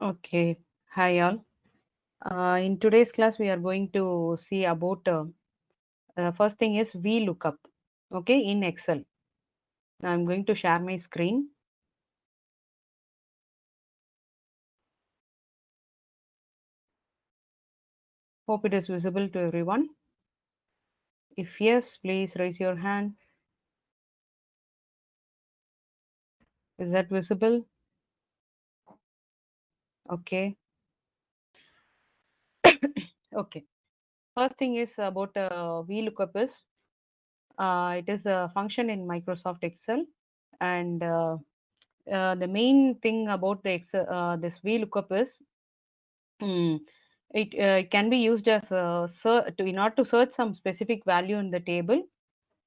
Okay, hi all. In today's class, we are going to see about first thing is VLOOKUP. Okay, in Excel. Now I'm going to share my screen. Hope it is visible to everyone. If yes, please raise your hand. Is that visible? Okay. Okay. First thing is about VLOOKUP is it is a function in Microsoft Excel, and the main thing about the this VLOOKUP is it can be used as a in order to search some specific value in the table,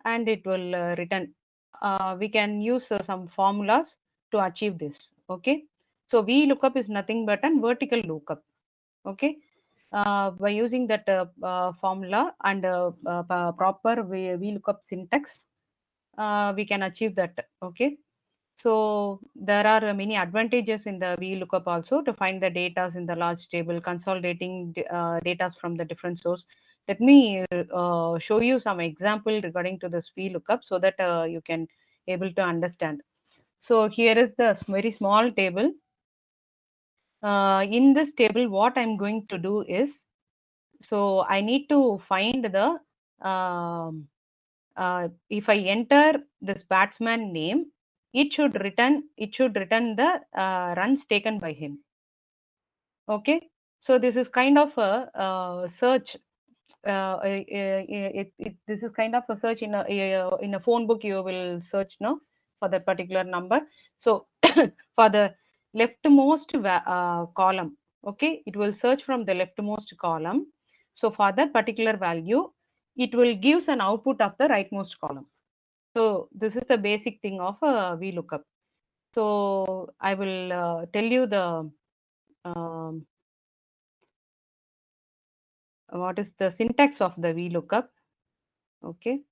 and it will return. We can use some formulas to achieve this. Okay, so VLOOKUP is nothing but a vertical lookup. Okay, by using that formula and proper VLOOKUP syntax, we can achieve that. Okay, so there are many advantages in the VLOOKUP also to find the data in the large table, consolidating data from the different source. Let me show you some example regarding to this VLOOKUP so that you can able to understand. So here is the very small table. In this table, what I'm going to do is, so I need to find the if I enter this batsman name, it should return the runs taken by him. Okay, so this is kind of a search. This is kind of a search in a phone book. You will search no for that particular number. So for the leftmost column, okay, it will search from the leftmost column. So for that particular value, it will gives an output of the rightmost column. So this is the basic thing of VLOOKUP. So I will tell you the what is the syntax of the VLOOKUP. Okay.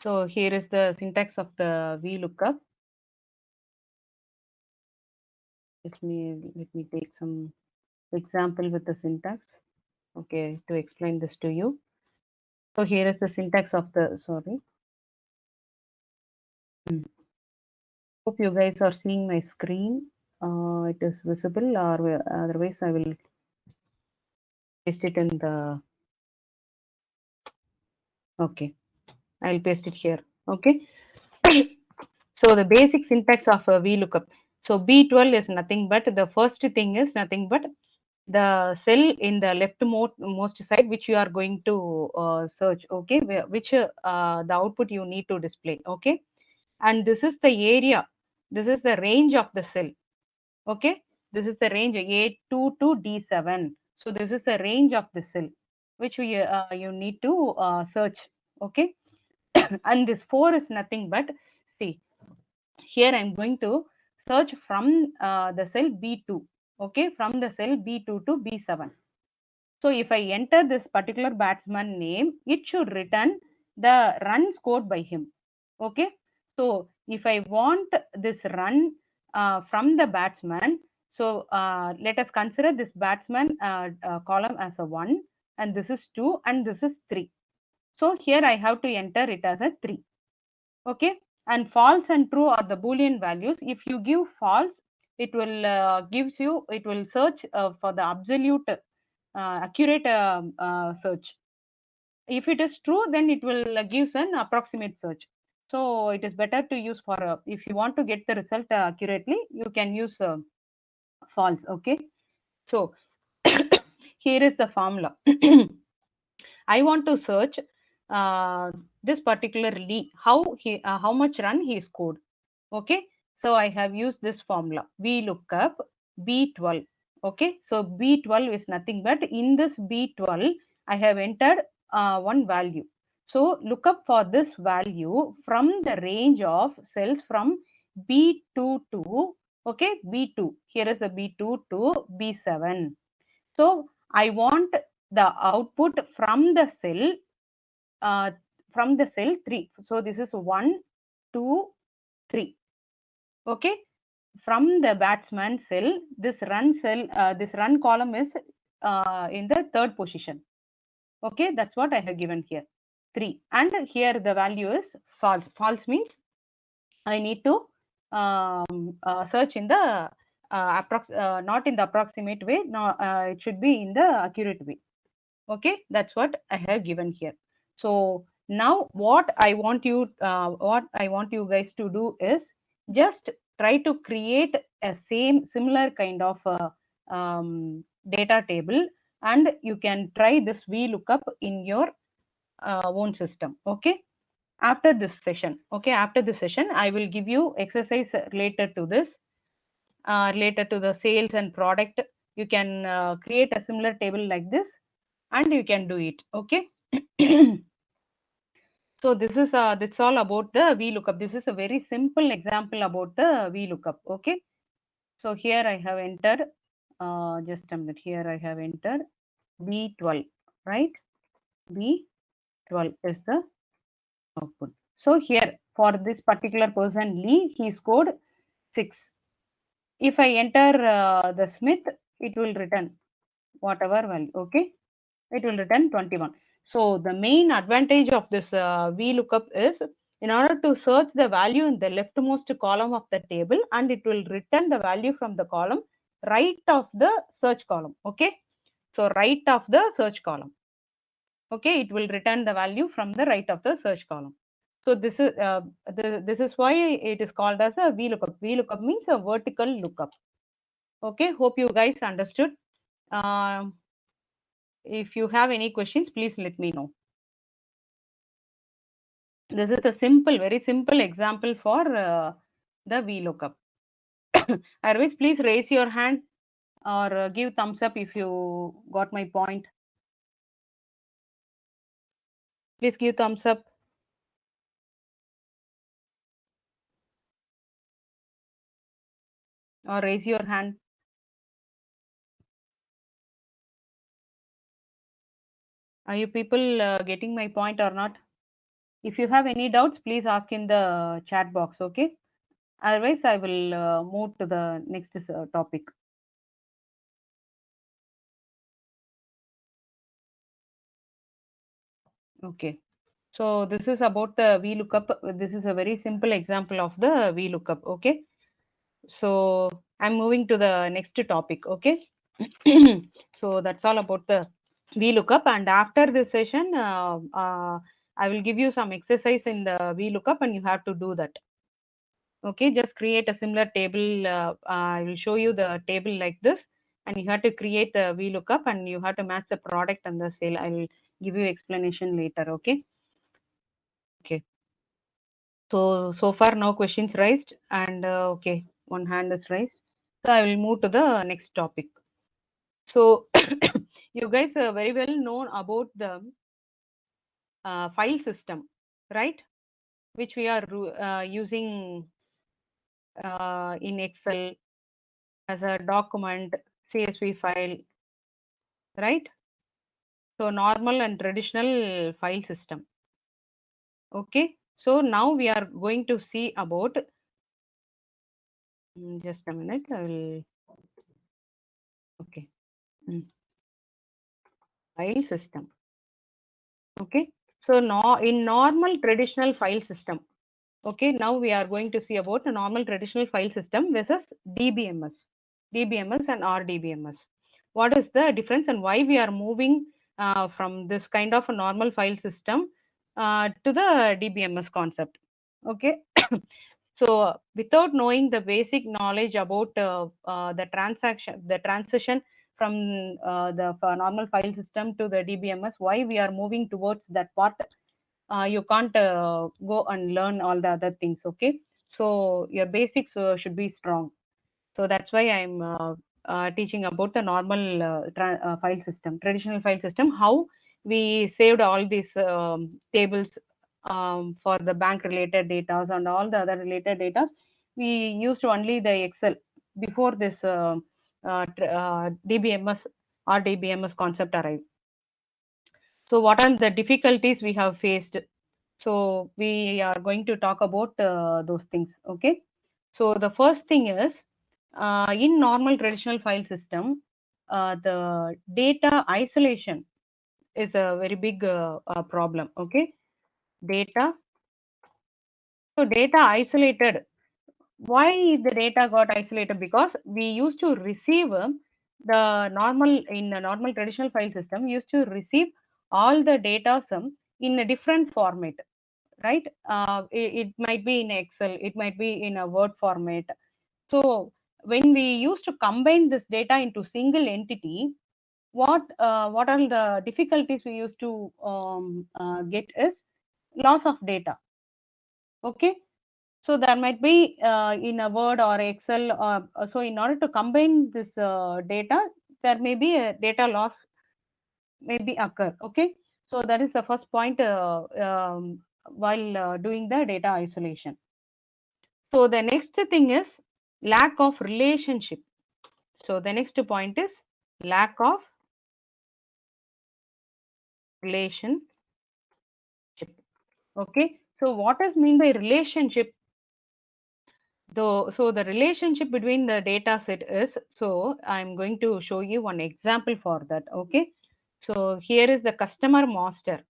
So here is the syntax of the VLOOKUP. Let me take some example with the syntax. Okay, to explain this to you. So here is the syntax of the Hope you guys are seeing my screen. It is visible, or otherwise I will paste it in the. Okay, I'll paste it here. Okay. So the basic syntax of a VLOOKUP. So B12 is nothing but the first thing is nothing but the cell in the leftmost side which you are going to search. Okay, which the output you need to display. Okay, and this is the area. This is the range of the cell. Okay, this is the range A2 to D7. So this is the range of the cell which you need to search. Okay, and this 4 is nothing but, see, here I'm going to search from the cell B2. Okay, from the cell B2 to B7. So if I enter this particular batsman name, it should return the run scored by him. Okay, so if I want this run from the batsman, so let us consider this batsman column as a 1, and this is 2, and this is 3. So here I have to enter it as a 3. Okay, and false and true are the Boolean values. If you give false, it will it will search for the absolute accurate search. If it is true, then it will gives an approximate search. So it is better to use for if you want to get the result accurately, you can use false. Okay, so here is the formula. I want to search this particularly how much run he scored. Okay, so I have used this formula. VLOOKUP B12. Okay, so B12 is nothing but in this B12 I have entered one value. So look up for this value from the range of cells from B2 to, okay, B2. Here is the B2 to B7. So I want the output from the cell uh, 3. So this is 1, 2, 3. Okay. from the batsman cell, this run column is in the third position. Okay, that's what I have given here, 3. And here the value is false. False means I need to search in the not in the approximate way. No, it should be in the accurate way. Okay, that's what I have given here. So now what I want you guys to do is just try to create a similar kind of data table, and you can try this VLOOKUP in your own system. Okay, after this session. Okay, after this session I will give you exercise related to this, related to the sales and product. You can create a similar table like this and you can do it. Okay. So this is that's all about the VLOOKUP. This is a very simple example about the VLOOKUP. Okay, so here I have entered just a minute. Here I have entered B12, right? B12 is the output. So here for this particular person Lee, he scored 6. If I enter the Smith, it will return whatever value. Okay, it will return 21. So the main advantage of this VLOOKUP is, in order to search the value in the leftmost column of the table, and it will return the value from the column right of the search column. Okay, so right of the search column. Okay, it will return the value from the right of the search column. So this is why it is called as a VLOOKUP. VLOOKUP means a vertical lookup. Okay, hope you guys understood. If you have any questions, please let me know. This is a simple, very simple example for the VLOOKUP. Otherwise, please raise your hand or give thumbs up if you got my point. Please give thumbs up. Or raise your hand. Are you people getting my point or not? If you have any doubts, please ask in the chat box, okay? Otherwise, I will move to the next topic. Okay. So this is about the VLOOKUP. This is a very simple example of the VLOOKUP, okay? So I'm moving to the next topic, okay? So that's all about the VLOOKUP. And after this session, I will give you some exercise in the VLOOKUP and you have to do that. Okay, just create a similar table. I will show you the table like this, and you have to create the VLOOKUP and you have to match the product and the sale. I will give you explanation later. Okay. Okay. So far no questions raised, and okay, one hand is raised. So I will move to the next topic. So you guys are very well known about the file system, right? Which we are using in Excel as a document, CSV file, right? So normal and traditional file system. Okay. So now we are going to see about, just a minute, I will, okay. File system. Okay. So now in normal traditional file system. Okay. Now we are going to see about a normal traditional file system versus DBMS and RDBMS. What is the difference and why we are moving from this kind of a normal file system to the DBMS concept? Okay. So without knowing the basic knowledge about the transition from the normal file system to the DBMS, why we are moving towards that part, you can't go and learn all the other things. Okay, so your basics should be strong. So that's why I'm teaching about the normal file system, traditional file system, how we saved all these tables for the bank related data and all the other related data. We used only the Excel before this DBMS or DBMS concept arrived. So what are the difficulties we have faced? So we are going to talk about those things. Okay. So the first thing is, in normal traditional file system, the data isolation is a very big problem. Okay, data. So data isolated. Why the data got isolated? Because we used to receive the normal in a normal traditional file system. We used to receive all the data sum in a different format, right? It might be in Excel, it might be in a Word format. So when we used to combine this data into single entity, what are the difficulties we used to get is loss of data. Okay, so there might be in a Word or Excel, or so in order to combine this data, there may be a data loss maybe occur. Okay, so that is the first point while doing the data isolation. So the next thing is lack of relationship. So the next point is lack of relationship. Okay, so what is mean by relationship? Though, so the relationship between the data set is, so I'm going to show you one example for that. Okay, so here is the customer master.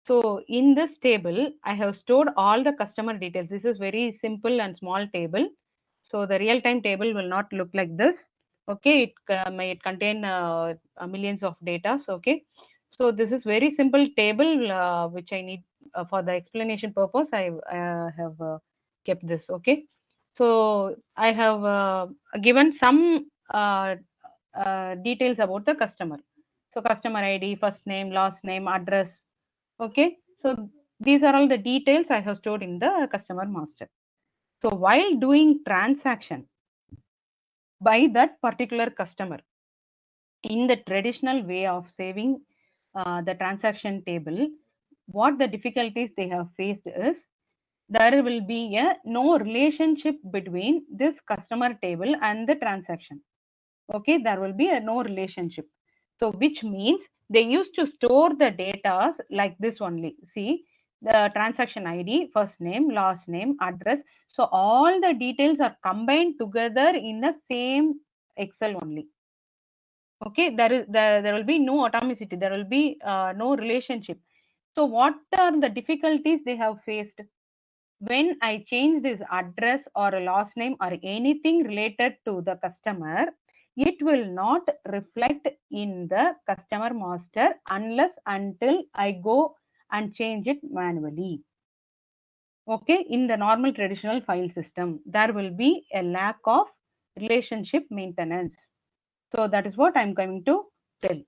So in this table, I have stored all the customer details. This is very simple and small table. So the real-time table will not look like this. Okay, it may contain millions of data. Okay, so this is very simple table which I need for the explanation purpose. I have kept this. Okay, so I have given some details about the customer. So customer ID, first name, last name, address. Okay, so these are all the details I have stored in the customer master. So while doing transaction by that particular customer in the traditional way of saving the transaction table, what the difficulties they have faced is there will be a no relationship between this customer table and the transaction. Okay, there will be a no relationship. So which means they used to store the data like this only. See, the transaction ID, first name, last name, address. So all the details are combined together in the same Excel only. Okay, there will be no atomicity, there will be no relationship. So what are the difficulties they have faced? When I change this address or a last name or anything related to the customer, it will not reflect in the customer master unless until I go and change it manually. Okay, in the normal traditional file system, there will be a lack of relationship maintenance. So that is what I'm going to tell.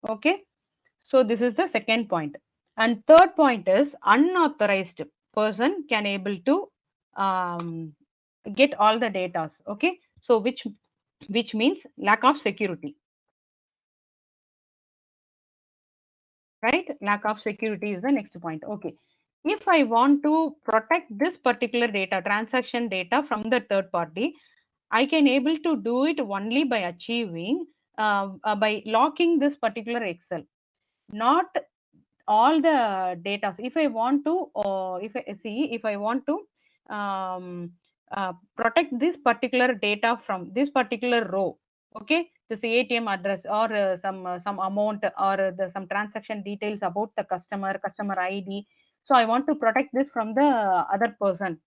Okay, so this is the second point. And third point is unauthorized person can able to get all the data. Okay, so which means lack of security, right? Lack of security is the next point. Okay, if I want to protect this particular data, transaction data from the third party, I can able to do it only by achieving by locking this particular Excel, not all the data. If I want to if I want to protect this particular data from this particular row, okay, this ATM address or some amount or some transaction details about the customer ID. So I want to protect this from the other person,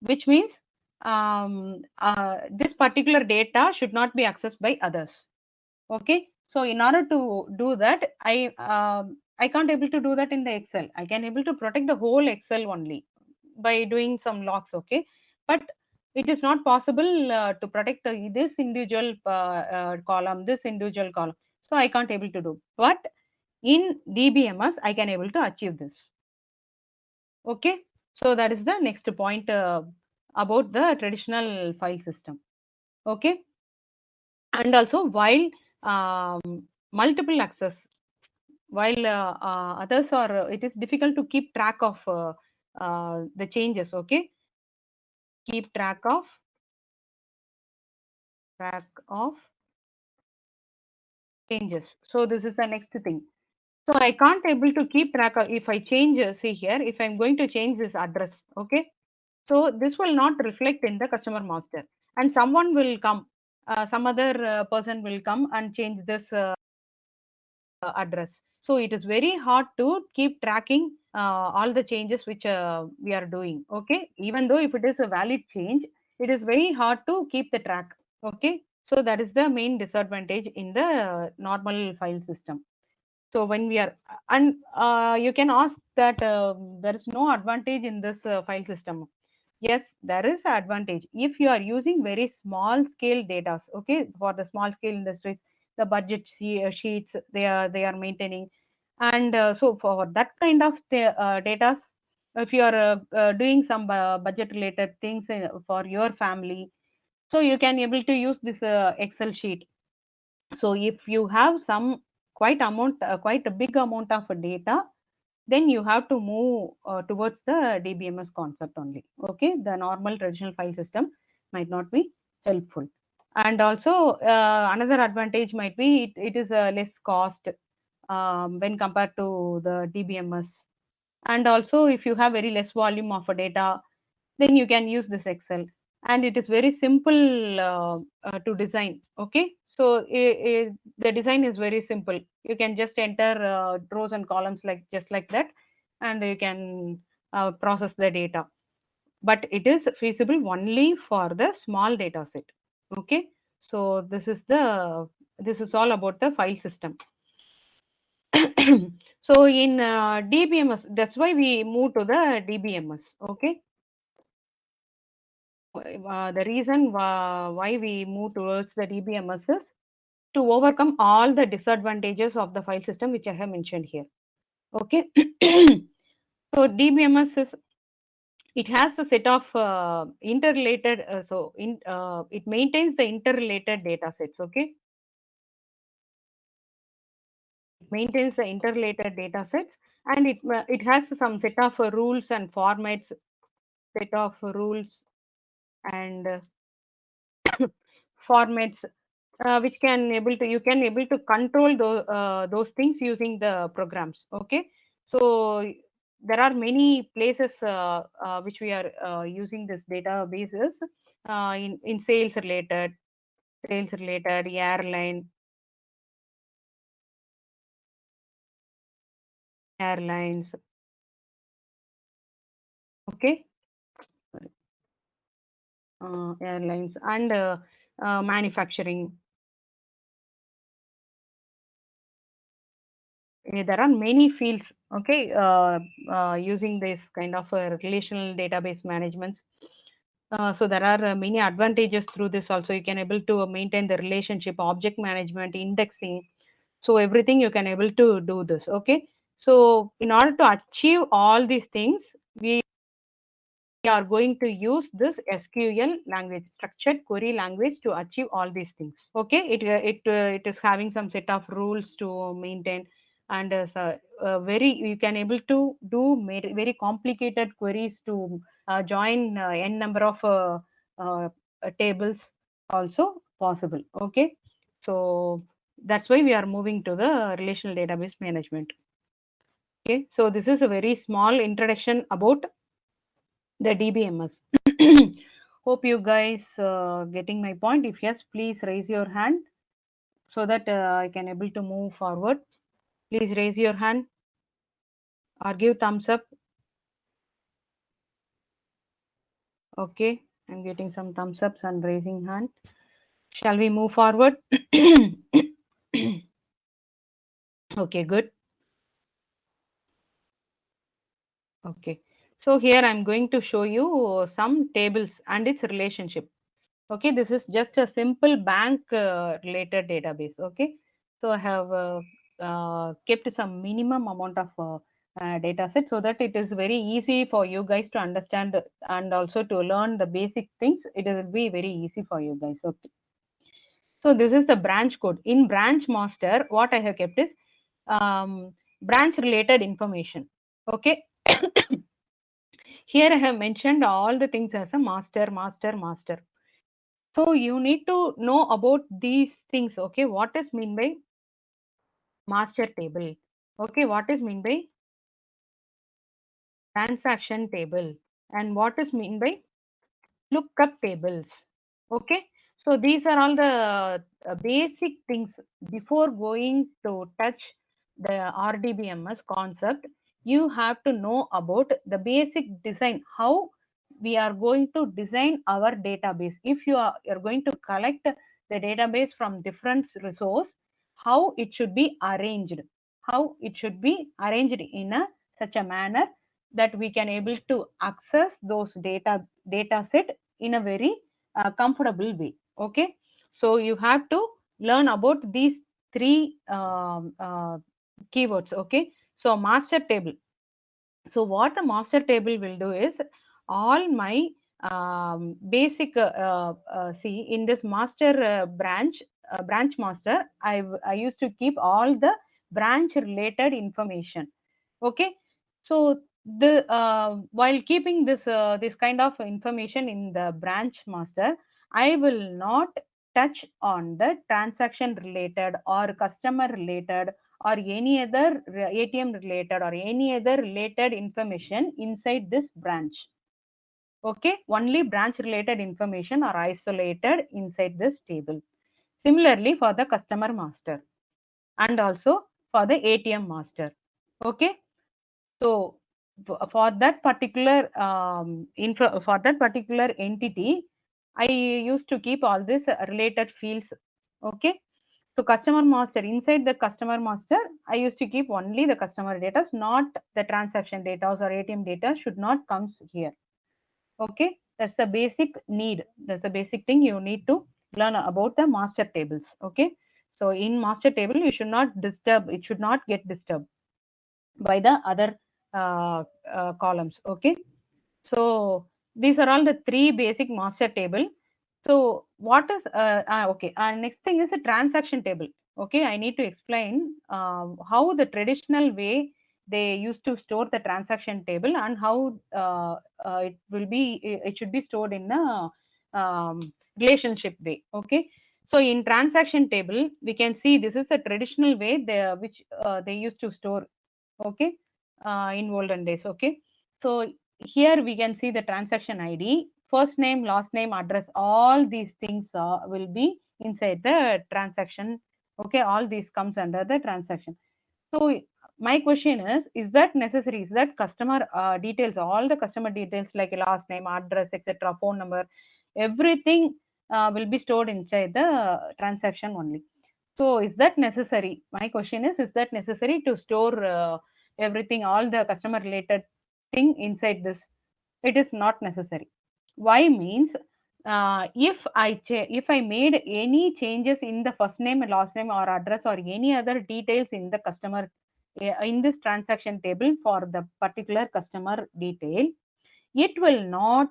which means this particular data should not be accessed by others. Okay, so in order to do that, I can't able to do that in the Excel. I can able to protect the whole Excel only by doing some locks. Okay, but it is not possible to protect this individual column, this individual column. So I can't able to do. But in DBMS, I can able to achieve this. Okay, so that is the next point about the traditional file system. Okay, and also while multiple access, while others are it is difficult to keep track of the changes. Okay, keep track of changes. So this is the next thing. So I can't able to keep track of if I change, see here, if I'm going to change this address. Okay, So this will not reflect in the customer master, and someone will come, some other person will come and change this address. So it is very hard to keep tracking all the changes which we are doing. Okay, even though if it is a valid change, it is very hard to keep the track. Okay, so that is the main disadvantage in the normal file system. So when we are, and you can ask that there is no advantage in this file system. Yes, there is an advantage if you are using very small scale data. Okay, for the small scale industries, the budget sheets they are maintaining, and so for that kind of data, if you are doing some budget related things for your family, so you can able to use this Excel sheet. So if you have some quite a big amount of data, then you have to move towards the DBMS concept only. Okay, the normal traditional file system might not be helpful. And also another advantage might be it is less cost when compared to the DBMS. And also if you have very less volume of data, then you can use this Excel, and it is very simple to design. Okay, so the design is very simple. You can just enter rows and columns like just like that, and you can process the data, but it is feasible only for the small data set. Okay, so this is all about the file system. So in DBMS, that's why we move to the DBMS. Okay, the reason why we move towards the DBMS is to overcome all the disadvantages of the file system which I have mentioned here. Okay, so DBMS is, it has a set of interrelated, it maintains the interrelated data sets. Okay, it maintains the interrelated data sets, and it has some set of rules and formats, set of rules and formats which can able to, you can able to control those things using the programs. Okay, so there are many places which we are using this databases in sales related, airlines. Okay, airlines and manufacturing. There are many fields. Okay, using this kind of relational database management. So there are many advantages through this also. You can able to maintain the relationship, object management, indexing. So everything you can able to do this. Okay, so in order to achieve all these things, we are going to use this SQL language, structured query language, to achieve all these things. Okay, it is having some set of rules to maintain, and very, you can able to do very complicated queries to join n number of tables also possible. Okay, so that's why we are moving to the relational database management. Okay, so this is a very small introduction about the DBMS. Hope you guys getting my point. If yes, please raise your hand so that I can able to move forward. Please raise your hand or give thumbs up. Okay, I'm getting some thumbs ups and raising hand. Shall we move forward? Okay, good. Okay, so here I'm going to show you some tables and its relationship. Okay, this is just a simple bank related database. Okay, so I have kept some minimum amount of data set so that it is very easy for you guys to understand and also to learn the basic things. It will be very easy for you guys. Okay, so this is the branch code. In branch master, what I have kept is branch related information. Okay. Here I have mentioned all the things as a master. So you need to know about these things. Okay, what is mean by master table? Okay, what is mean by transaction table? and what is mean by lookup tables. Okay, so these are all the basic things before going to touch the RDBMS concept. You have to know about the basic design, how we are going to design our database. If you're going to collect the database from different resource, how it should be arranged, how it should be arranged in a such a manner that we can able to access those data set in a very comfortable way. Okay, so you have to learn about these three keywords. Okay, so master table. So what the master table will do is all my basic see in this master branch master, I used to keep all the branch related information. Okay, so the while keeping this kind of information in the branch master, I will not touch on the transaction related or customer related or any other ATM related or any other related information inside this branch. Okay, only branch related information are isolated inside this table. Similarly for the customer master and also for the ATM master. Okay, so for that particular for that particular entity, I used to keep all this related fields. Okay, so customer master, inside the customer master, I used to keep only the customer data, not the transaction data or ATM data should not comes here. Okay, that's the basic need. That's the basic thing you need to learn about the master tables. Okay, so in master table, you should not disturb. It should not get disturbed by the other columns. Okay, so these are all the three basic master table. So what is okay, next thing is a transaction table. Okay, I need to explain how the traditional way they used to store the transaction table and how it should be stored in a relationship way. Okay, so in transaction table we can see this is the traditional way which they used to store. Okay, in olden days. Okay, so here we can see the transaction ID, first name, last name, address, all these things will be inside the transaction. Okay, all these comes under the transaction. So my question is that necessary? Is that customer details, all the customer details like last name, address, etc., phone number, everything will be stored inside the transaction only. So is that necessary? My question is that necessary to store everything, all the customer related thing inside this? It is not necessary. Why means if I made any changes in the first name, last name, or address, or any other details in the customer in this transaction table for the particular customer detail, it will not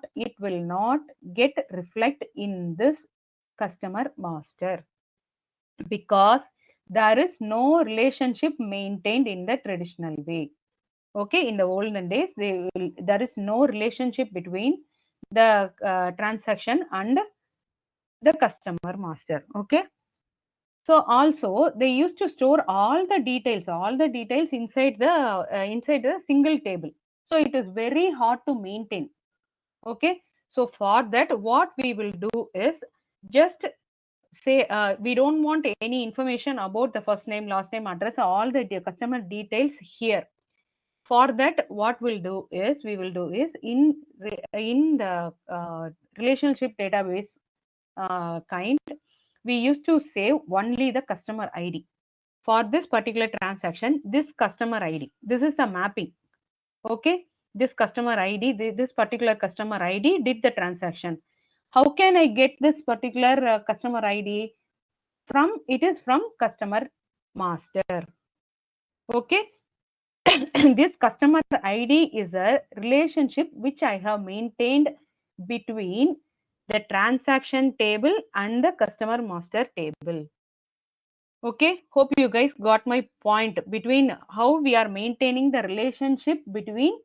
get reflect in this customer master, because there is no relationship maintained in the traditional way. Okay, in the olden days there is no relationship between the transaction and the customer master. Okay, so also they used to store all the details inside the single table, so it is very hard to maintain. Okay, so for that what we will do is just say we don't want any information about the first name, last name, address, all the customer details here. For that what we will do is in the relationship database kind, we used to save only the customer ID for this particular transaction. This customer ID, this is the mapping. Okay, this customer ID, this particular customer ID did the transaction. How can I get this particular customer ID? From it is from customer master. Okay, this customer ID is a relationship which I have maintained between the transaction table and the customer master table. Okay, hope you guys got my point between how we are maintaining the relationship between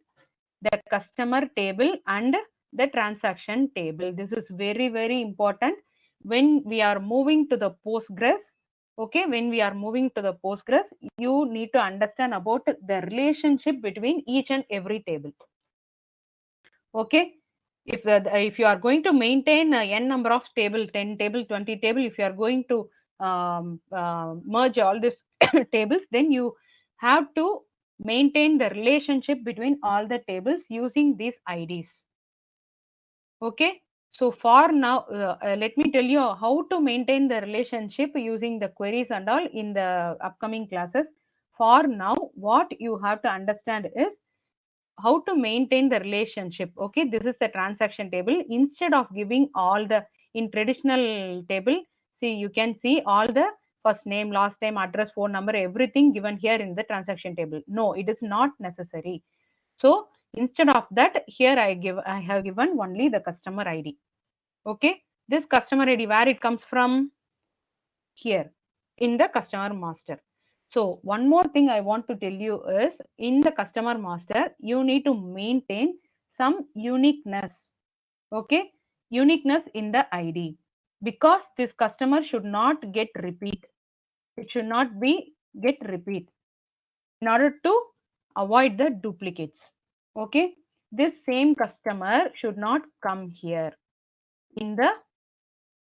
the customer table and the transaction table. This is very, very important when we are moving to the Postgres. Okay, when we are moving to the Postgres, you need to understand about the relationship between each and every table. Okay. If you are going to maintain n number of table, 10 table, 20 table, if you are going to merge all these tables, then you have to maintain the relationship between all the tables using these IDs. Okay. So for now, let me tell you how to maintain the relationship using the queries and all in the upcoming classes. For now, what you have to understand is how to maintain the relationship. Okay, this is the transaction table. Instead of giving all the in traditional table, see, you can see all the first name, last name, address, phone number, everything given here in the transaction table. No, it is not necessary. So instead of that, here I have given only the customer ID. Okay, this customer ID, where it comes from? Here in the customer master. So one more thing I want to tell you is, in the customer master, you need to maintain some uniqueness. Okay, uniqueness in the ID, because this customer should not get repeat. It should not be get repeat in order to avoid the duplicates. Okay, this same customer should not come here in the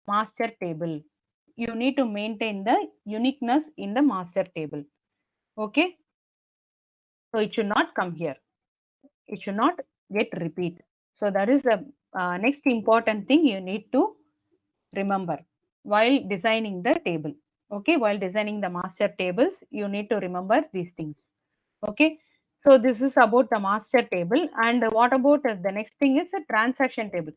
master table. You need to maintain the uniqueness in the master table. Okay, so it should not come here. It should not get repeat. So that is the next important thing you need to remember while designing the table. Okay, while designing the master tables, you need to remember these things. Okay, so this is about the master table. And what about the next thing is the transaction table.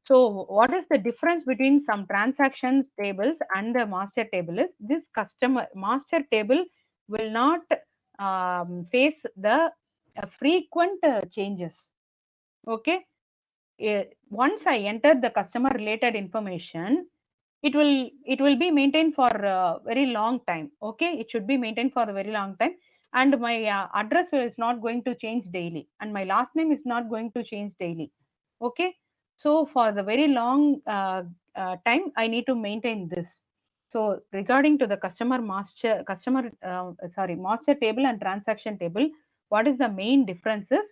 So what is the difference between some transactions tables and the master table is, this customer master table will not face the frequent changes. Okay, once I enter the customer related information, it will be maintained for a very long time. Okay, it should be maintained for a very long time, and my address is not going to change daily, and my last name is not going to change daily. Okay, so for the very long time I need to maintain this. So regarding to the master table and transaction table, what is the main differences?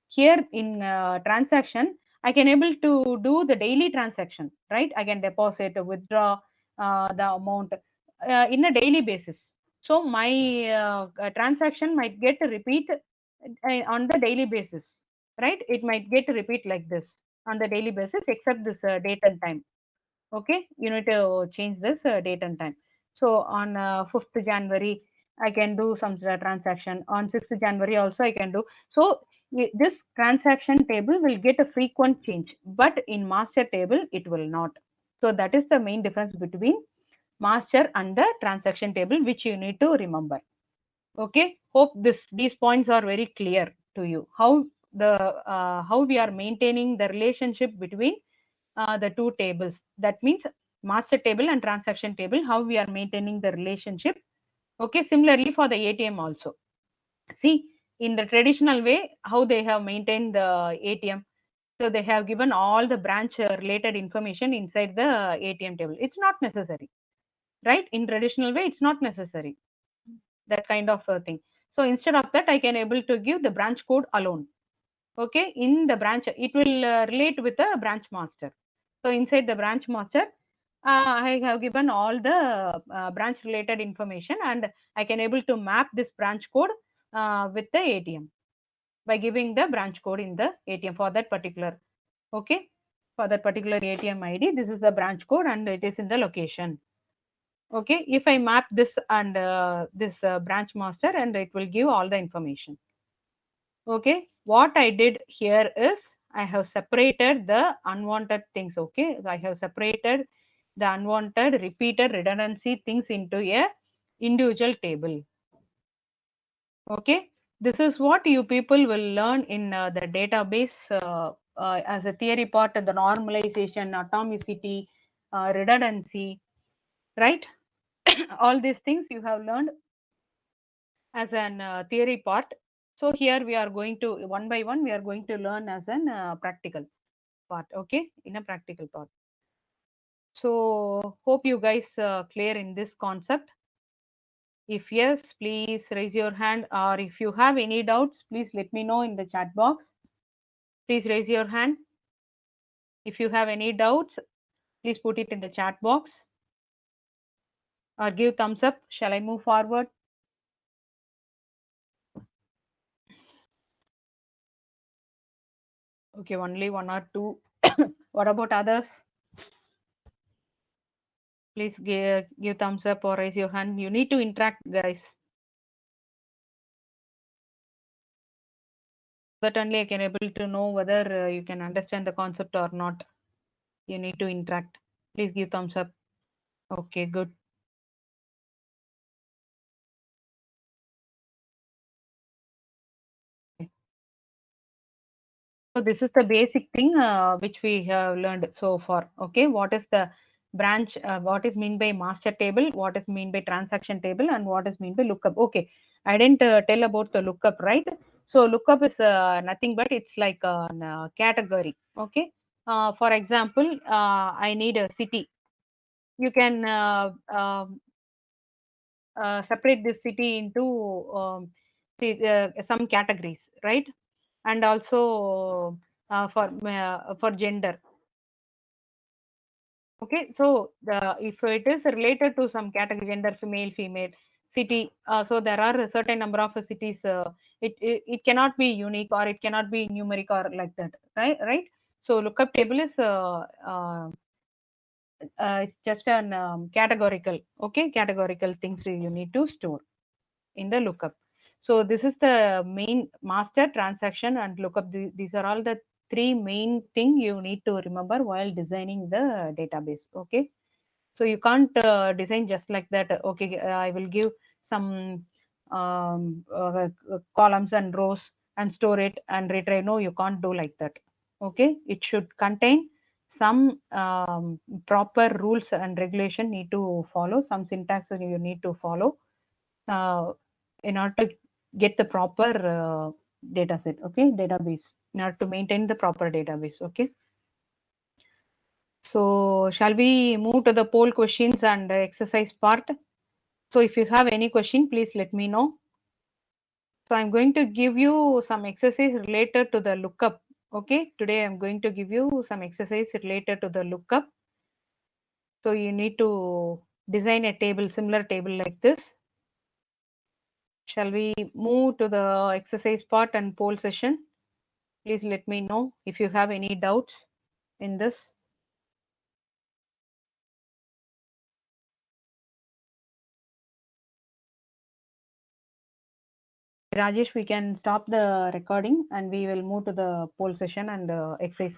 Here in transaction, I can able to do the daily transaction, right? I can deposit, withdraw the amount in a daily basis. So my transaction might get a repeat on the daily basis, right? It might get a repeat like this on the daily basis, except this date and time. Okay, you need to change this date and time. So on 5th January, I can do some transaction. On 6th January also I can do. So this transaction table will get a frequent change, but in master table it will not. So that is the main difference between master and the transaction table, which you need to remember. Okay, hope these points are very clear to you, how we are maintaining the relationship between the two tables. That means master table and transaction table, how we are maintaining the relationship. Okay, similarly for the ATM also. See, in the traditional way, how they have maintained the ATM. So they have given all the branch related information inside the ATM table. It's not necessary, right? In traditional way, it's not necessary, that kind of thing. So instead of that, I can able to give the branch code alone. Okay, in the branch, it will relate with the branch master. So inside the branch master, I have given all the branch related information, and I can able to map this branch code with the ATM by giving the branch code in the ATM for that particular. Okay, for that particular ATM ID, this is the branch code and it is in the location. Okay, if I map this and this branch master, and it will give all the information. Okay, what I did here is, I have separated the unwanted things. Okay, I have separated the unwanted, repeated, redundancy things into a individual table. Okay, this is what you people will learn in the database as a theory part of the normalization, atomicity, redundancy, right? All these things you have learned as an theory part. So here we are going to, one by one, we are going to learn as an practical part. Okay, in a practical part. So hope you guys clear in this concept. If yes, please raise your hand, or if you have any doubts, please let me know in the chat box. Please raise your hand. If you have any doubts, please put it in the chat box or give thumbs up. Shall I move forward? Okay, only one or two. What about others? Please give thumbs up or raise your hand. You need to interact, guys. But only I can able to know whether you can understand the concept or not. You need to interact. Please give thumbs up. Okay, good. So this is the basic thing which we have learned so far. Okay, what is the branch? What is mean by master table? What is mean by transaction table? And what is mean by lookup? Okay, I didn't tell about the lookup, right? So lookup is nothing but it's like a category. Okay, for example, I need a city. You can separate this city into some categories, right? And also for gender. Okay, so if it is related to some category, gender, female, city, so there are a certain number of cities. It cannot be unique or it cannot be numeric or like that, right? So lookup table is it's just an categorical, okay, categorical things you need to store in the lookup. So this is the main master, transaction, and lookup. These are all the three main thing you need to remember while designing the database. Okay, so you can't design just like that. Okay, I will give some columns and rows and store it and retrieve. No, you can't do like that. Okay, it should contain some proper rules and regulation need to follow, some syntax you need to follow uh, in order to get the proper data set, okay, database, in order to maintain the proper database. Okay, so shall we move to the poll questions and the exercise part? So if you have any question, please let me know. So I'm going to give you some exercise related to the lookup. Okay, today I'm going to give you some exercise related to the lookup. So you need to design a table, similar table like this. Shall we move to the exercise part and poll session? Please let me know if you have any doubts in this. Rajesh, we can stop the recording and we will move to the poll session and exercise session.